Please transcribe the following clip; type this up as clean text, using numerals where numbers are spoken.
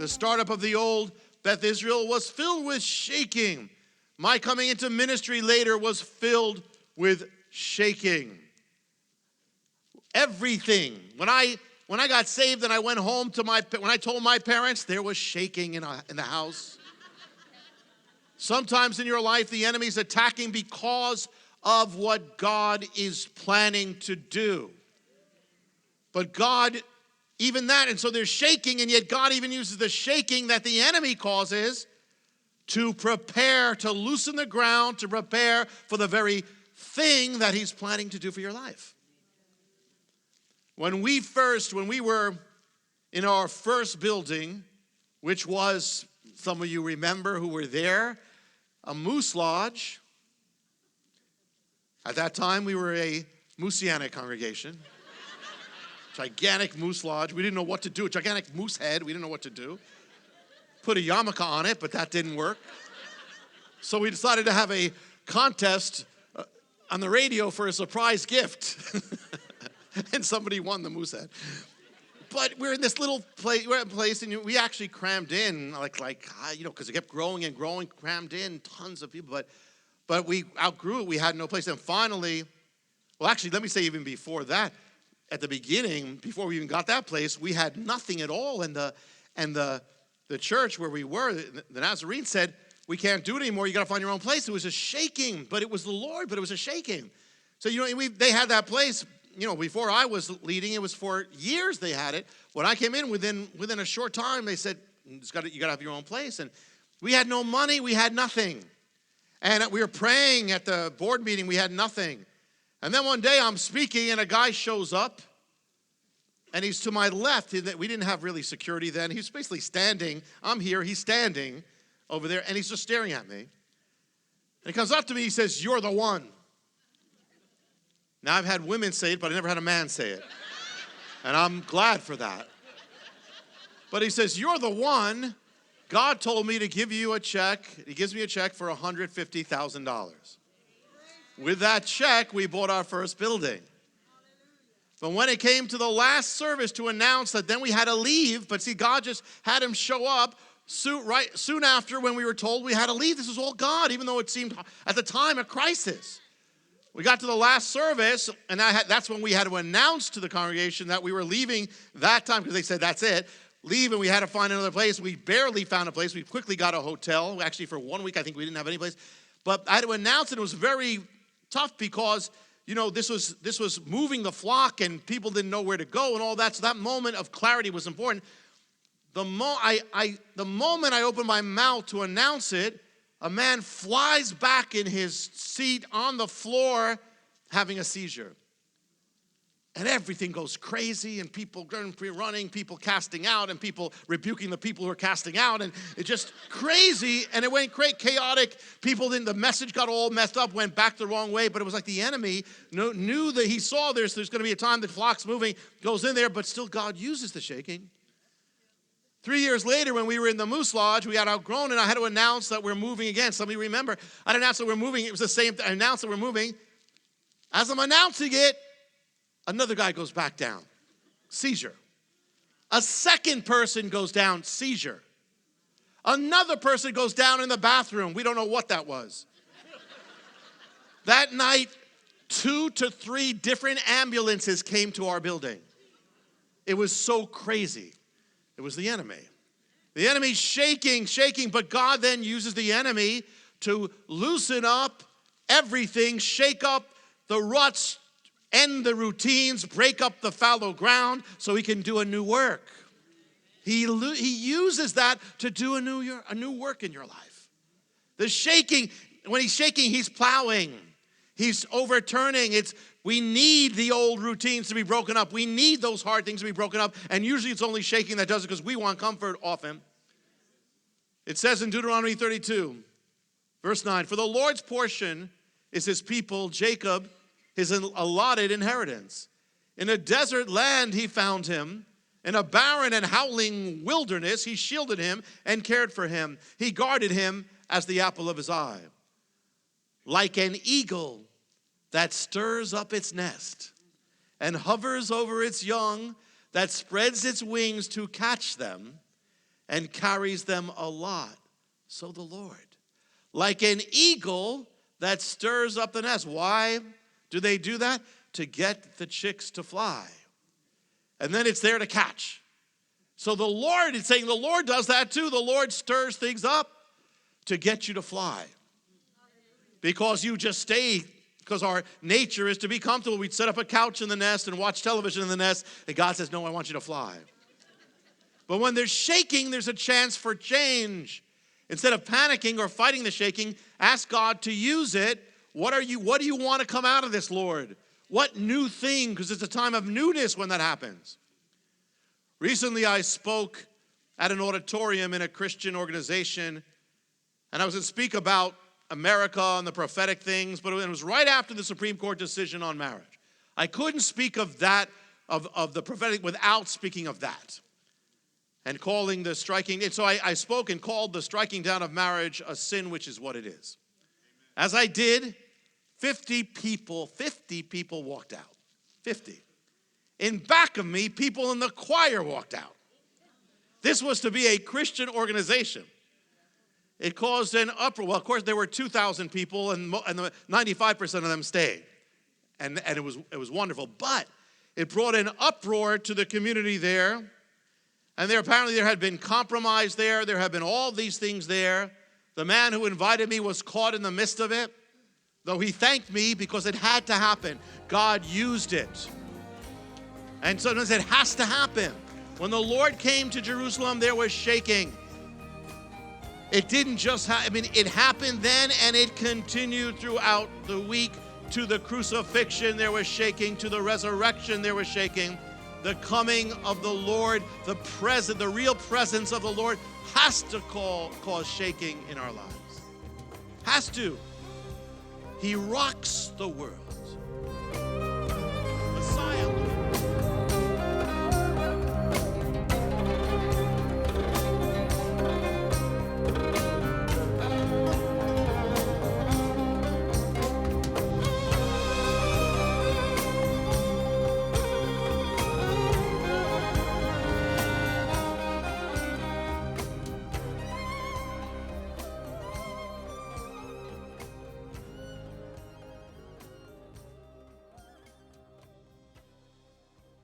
The startup of the old Beth Israel was filled with shaking. My coming into ministry later was filled with shaking. Everything. When I got saved and I went home when I told my parents, there was shaking in the house. Sometimes in your life, the enemy's attacking because of what God is planning to do. But God, even that, and so there's shaking, and yet God even uses the shaking that the enemy causes to prepare, to loosen the ground, to prepare for the very thing that he's planning to do for your life. When we were in our first building, which was, some of you remember who were there, a moose lodge. At that time, we were a Moosianic congregation. Gigantic moose lodge. We didn't know what to do. A gigantic moose head. We didn't know what to do. Put a yarmulke on it, but that didn't work. So we decided to have a contest on the radio for a surprise gift. And somebody won the moose head. But we're in this little place, and we actually crammed in, because it kept growing and growing, crammed in tons of people. But we outgrew it. We had no place. And finally, well, actually, let me say even before that, at the beginning, before we even got that place, we had nothing at all. And the church where we were, the Nazarene said, we can't do it anymore. You got to find your own place. It was a shaking, but it was the Lord, but it was a shaking. So, they had that place. Before I was leading, it was for years they had it. When I came in, within a short time, they said, you got to have your own place. And we had no money. We had nothing. And we were praying at the board meeting. We had nothing. And then one day I'm speaking, and a guy shows up. And he's to my left. We didn't have really security then. He's basically standing. I'm here. He's standing over there. And he's just staring at me. And he comes up to me. He says, "You're the one." Now, I've had women say it, but I never had a man say it. And I'm glad for that. But he says, "You're the one. God told me to give you a check." He gives me a check for $150,000. With that check, we bought our first building. But when it came to the last service to announce that then we had to leave, but see, God just had him show up soon after when we were told we had to leave. This was all God, even though it seemed at the time a crisis. We got to the last service, and that's when we had to announce to the congregation that we were leaving that time, because they said, "That's it, leave," and we had to find another place. We barely found a place. We quickly got a hotel. Actually, for 1 week, I think we didn't have any place. But I had to announce it. It was very tough because, this was moving the flock, and people didn't know where to go and all that. So that moment of clarity was important. The moment I opened my mouth to announce it, a man flies back in his seat on the floor having a seizure. And everything goes crazy, and people running, people casting out, and people rebuking the people who are casting out, and it's just crazy, and it went chaotic. The message got all messed up, went back the wrong way, but it was like the enemy knew that he saw there's going to be a time that flock's moving, goes in there, but still God uses the shaking. 3 years later, when we were in the Moose Lodge, we had outgrown, and I had to announce that we're moving again. Some of you remember, I announced that we're moving. It was the same thing. I announced that we're moving. As I'm announcing it, another guy goes back down. Seizure. A second person goes down. Seizure. Another person goes down in the bathroom. We don't know what that was. That night, 2 to 3 different ambulances came to our building. It was so crazy. It was the enemy. The enemy's shaking, but God then uses the enemy to loosen up everything, shake up the ruts, end the routines, break up the fallow ground so he can do a new work. He uses that to do a new work in your life. The shaking, when he's shaking, he's plowing. He's overturning. We need the old routines to be broken up. We need those hard things to be broken up. And usually it's only shaking that does it because we want comfort off him. It says in Deuteronomy 32, verse 9, "For the Lord's portion is his people, Jacob, his allotted inheritance. In a desert land he found him. In a barren and howling wilderness he shielded him and cared for him. He guarded him as the apple of his eye. Like an eagle that stirs up its nest and hovers over its young, that spreads its wings to catch them, and carries them a lot. So the Lord, like an eagle that stirs up the nest. Why do they do that? To get the chicks to fly. And then it's there to catch. So the Lord is saying the Lord does that too. The Lord stirs things up to get you to fly. Because you just stay, because our nature is to be comfortable. We'd set up a couch in the nest and watch television in the nest. And God says, no, I want you to fly. But when there's shaking, there's a chance for change. Instead of panicking or fighting the shaking, ask God to use it. What do you want to come out of this, Lord? What new thing? Because it's a time of newness when that happens. Recently, I spoke at an auditorium in a Christian organization, and I was going to speak about America and the prophetic things, but it was right after the Supreme Court decision on marriage. I couldn't speak of that, of the prophetic, without speaking of that. And calling the striking, and so I spoke and called the striking down of marriage a sin, which is what it is. As I did, 50 people walked out. 50. In back of me, people in the choir walked out. This was to be a Christian organization. It caused an uproar. Well, of course, there were 2,000 people, and 95% of them stayed. And it was wonderful. But it brought an uproar to the community there. And apparently there had been compromise there. There had been all these things there. The man who invited me was caught in the midst of it, though he thanked me because it had to happen. God used it. And sometimes it has to happen. When the Lord came to Jerusalem, there was shaking. It didn't just happen. It happened then, and it continued throughout the week. To the crucifixion, there was shaking. To the resurrection, there was shaking. The coming of the Lord, the real presence of the Lord has to cause shaking in our lives. Has to. He rocks the world.